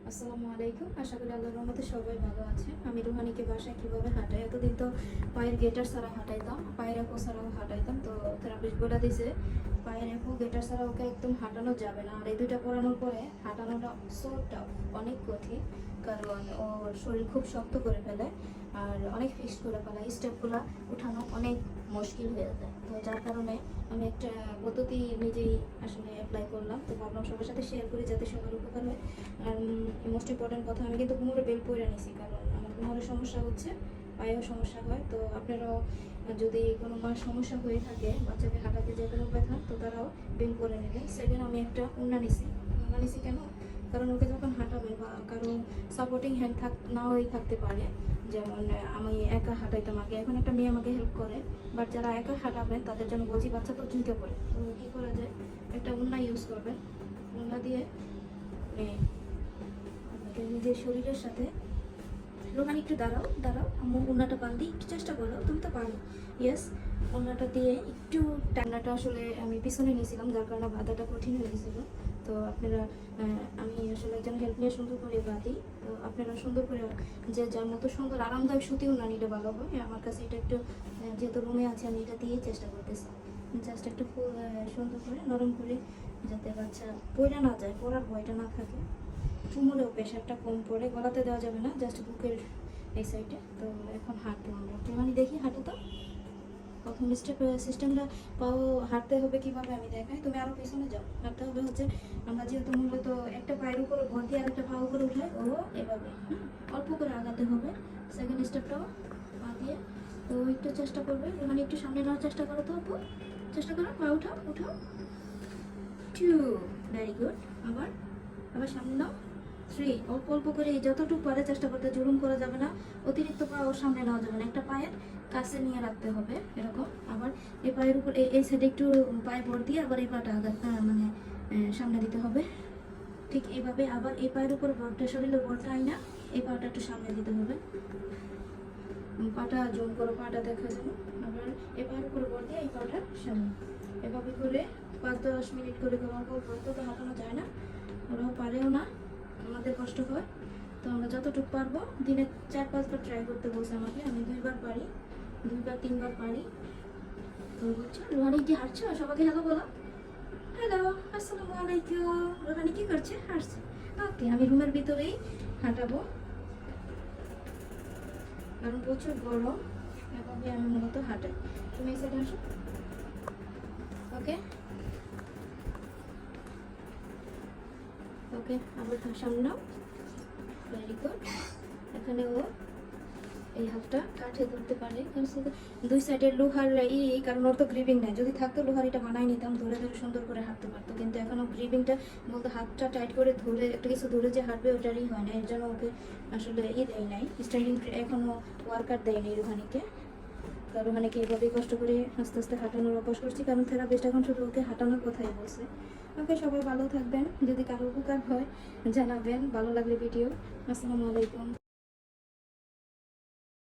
আসসালামু আলাইকুম। আশা করি আল্লাহর রহমতে সবাই ভালো আছে। আমি রুহানিকে বাসায় কিভাবে হাঁটাই, এতদিন তো পায়ের গেটার ছাড়া হাঁটাইতাম, পায়ের একো ছাড়াও হাঁটাইতাম। তো থেরাপিস্ট বলে দিয়েছে পায়ের একো গেটার ছাড়া ওকে একদম হাঁটানো যাবে না। আর এই দুইটা পরানোর পরে হাঁটানোটা সোটাও অনেক কঠিন, কারণ ওর শরীর খুব শক্ত করে ফেলে আর অনেক ফিক্সড করে ফেলে। স্টেপগুলো উঠানো অনেক মুশকিল হয়ে যায়। তো যার কারণে আমি একটা পদ্ধতি নিজেই আসলে অ্যাপ্লাই করলাম। তো ভাবলাম সবার সাথে শেয়ার করি যাতে সবার উপকার হয়। আর মোস্ট ইম্পর্টেন্ট কথা, আমি কিন্তু কোমরে বেল্ট পরে নিছি, কারণ আমার কোমরের সমস্যা হচ্ছে, পায়েও সমস্যা হয়। তো আপনারাও যদি কোনো মার সমস্যা হয়ে থাকে, বাচ্চাকে হাঁটাতে যে কোনো ব্যথা, তো তারাও বেল্ট পরে নেবেন। সেকেন্ড, আমি একটা উন্না নিছি কেন, কারণ ওকে যখন হাঁটাবেন বা কারো সাপোর্টিং হ্যান্ড না হয়ে থাকতে পারে, যেমন আমি একা হাঁটাইতাম আগে, এখন একটা মেয়ে আমাকে হেল্প করে। বাট যারা একা হাঁটাবেন তাদের জন্য বলছি, বাচ্চা তো ঝুঁকে পড়ে, তো কী করা যায়, একটা উন্না ইউজ করবেন। উন্না দিয়ে আপনাকে নিজের শরীরের সাথে, রোহান একটু দাঁড়াও দাঁড়াও, আমার ওড়নাটা বান্ধি, একটু চেষ্টা করো, তুমি তো পারো। ইয়েস, ওড়নাটা দিয়ে একটু টান্নাটা আসলে আমি পিছনে নিয়েছিলাম, যার কারণে বাঁধাটা কঠিন হয়ে গেছিলো। তো আপনারা, আমি আসলে একজন হেল্প নিয়ে সুন্দর করে বাঁধি। তো আপনারা সুন্দর করে, যে যার মতো সুন্দর আরামদায়ক সুতিও না নিলে ভালো হয়। আমার কাছে এটা একটু, যেহেতু রুমে আছে, আমি এটা দিয়েই চেষ্টা করতেছি। জাস্ট একটু ফুল সুন্দর করে নরম করে, যাতে বাচ্চা পড়ে না যায়, পড়ার ভয়টা না থাকে। কোমরেও প্রেশারটা কম পড়ে, গলাতে দেওয়া যাবে না, জাস্ট বুকের এই সাইডে। তো এখন হাঁটবো আমরা, মানে দেখি হাঁটো তো। প্রথম সিস্টেমটা, পাও হাঁটতে হবে কিভাবে আমি দেখাই, তুমি আরও পিছনে যাও। হাঁটতে হবে হচ্ছে, আমরা যেহেতু মূলত একটা পায়ের উপরে ভর দিয়ে আরেকটা পা উপরে উঠে, ও এভাবে অল্প করে আগাতে হবে। সেকেন্ড স্টেপটাও পা দিয়ে, তো একটু চেষ্টা করবে, মানে একটু সামনে নেওয়ার চেষ্টা করো। তো আপু চেষ্টা করো, পা উঠাও উঠাও, টু, ভেরি গুড। আবার আবার সামনে নাও, থ্রি। অল্প অল্প করে যতটুকু পারে চেষ্টা করতে, জুলুম করা যাবে না, অতিরিক্ত পা ওর সামনে নেওয়া যাবে না, একটা পায়ের কাছে নিয়ে রাখতে হবে এরকম। আবার এই পায়ের উপর এই সাইডে একটু পায়ে ভর দিয়ে আবার এই পাটা মানে সামনে দিতে হবে, ঠিক এইভাবে। আবার এই পায়ের উপর ভরটা, শরীরের ভরটা আইনা এই পাটা একটু সামনে দিতে হবে। পাটা জুম করো, পাটা দেখা যাবে। আবার এই পায়ের উপর ভর দিয়ে এই পাটা সামনে, এভাবে করে 5-10 মিনিট করে অল্প অল্প, তো হাঁটানো যায় না, ওরাও পারেও না, আমাদের কষ্ট হয়। তো আমরা যতটুকু পারবো, দিনে 4-5 বার ট্রাই করতে বলছে আমাকে, আমি 2 বার পারি, 2-3 বার পারি। তো বুঝছো, রোহানি কি হাঁটছো? সবাইকে হ্যালো বলো। হ্যালো, আসসালামু আলাইকুম। রোহানি কি করছে? হাঁটছে। ওকে, আমি রুমের ভিতরেই হাঁটাবো, কারণ প্রচুর গরম, এভাবে আমি মূলত হাঁটাই। তুমি এই সাইডে আসো। ওকে ওকে, আবার সামনে নাও, ভেরি গুড। এখানে ও এই হাতটা কাঠে ধরতে পারে, কারণ দুই সাইডের লোহার কারণ ওর তো গ্রিপিং নেই। যদি থাকতো লোহার, এটা বানাই নিতাম, ধরে ধরে সুন্দর করে হাঁটতে পারতো। কিন্তু এখনও গ্রিপিংটা বলতে, হাতটা টাইট করে ধরে একটা কিছু ধরে যে হাঁটবে, ওটারই হয় না। এর জন্য ওকে আসলে দেয় নাই, স্ট্যান্ডিং এখনও ওয়ার্কার দেয়নি রুহানিকে। তো রুহানিকে এইভাবেই কষ্ট করে আস্তে আস্তে হাঁটানোর অভ্যাস করছি, কারণ থেরাপিস্ট এখন শুধু ওকে হাঁটানোর কথাই বলছে। ওকে, সবাই ভালো থাকবেন, যদি কারো উপকার হয় জানাবেন, ভালো লাগলে ভিডিও। আসসালামু আলাইকুম।